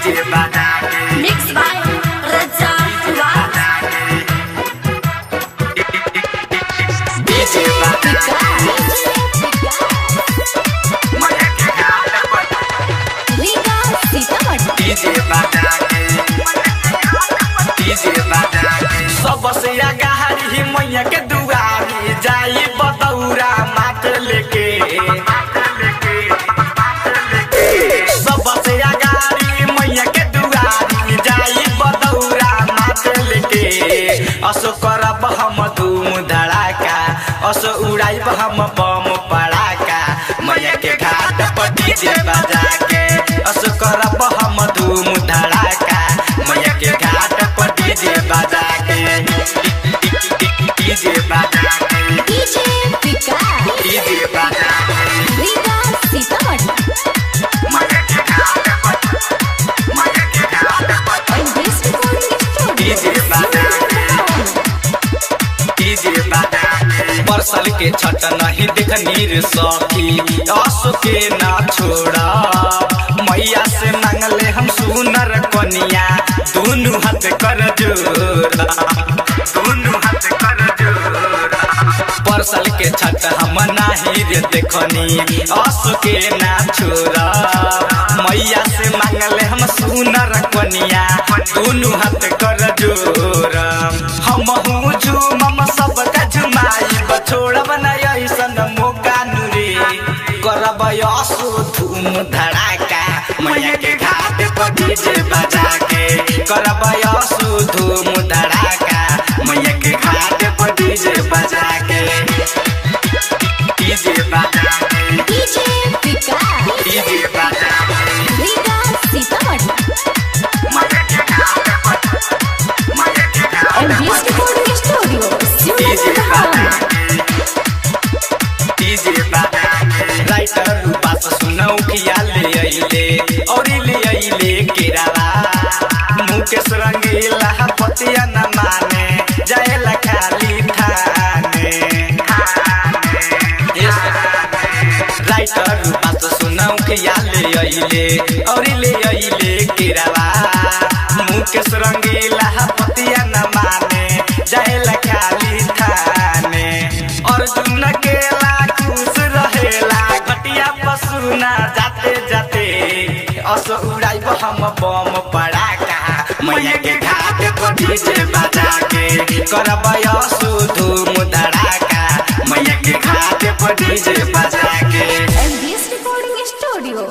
DJ बजा के mix by रजा डीजे बजा रीगा सीतामढ़ी डीजे बजा के डीजे बजा के सबसे आगाही मैया के दुआरी जाई बतौरा माथ लेके सबसे आगाही मैया के दुआरी जाई बतौरा माथ लेके असो करब हम धूम धड़ाका असो उड़ाइब हम बम पड़ाका मैया के घाट पर डीजे बजा के असो करब हम धूम धड़ाका मैया के घाट पर डीजे बजा के डीजे बजा के डीजे पिका डीजे बजा के रीगा सीतामढ़ी मैया के घाट पर मैया के घाट पर बेस्ट रिकॉर्डिंग डीजे बजा के डीजे बजा के बरसल के छठ नहीं देखनी रे सखी असो के ना छोड़ा मैया से मांगले हम सुनर कनिया दोनों हाथ कर जोड़ा दोनों हाथ कर जोड़ा बरसल के छठ हम नहीं रे देखनी असो के ना छोड़ा मैया से मांगले हम सुनर कनिया दोनों हाथ कर जोड़ा हम झूमम सबका झुमाई बछोड़ब न ऐसन मौका नुरे करब असो धूम धड़ाका मैया के घाट पर डीजे बजा के करब असो धूम धड़ाका मैया के घाट पर डीजे बजा के डीजे बजा के डीजे पिका डीजे बजा के रीगा सीतामढ़ी मैया के घाट पर मैया के घाट बेस्ट रिकॉर्डिंग स्टूडियो डीजे बजा के डीजे बजा के राइटर रूपा से सुनौ किया ले अइले और ले अइले केराला मुकेश रंगीला पतिया न माने जाएला खाली थाने राइटर रूपा से सुनौ किया ले अइले और ले अइले केराला मुकेश रंगीला पतिया न माने जाएला खाली थाने अर्जुन केला खुश रहेला घटिया पसुना जाते जाते असो उड़ाइब हम बम पड़ाका मैया के घाट पर डीजे बजा के करब असो धूम धड़ाका मैया के घाट पर डीजे बजा के बेस्ट रिकॉर्डिंग स्टूडियो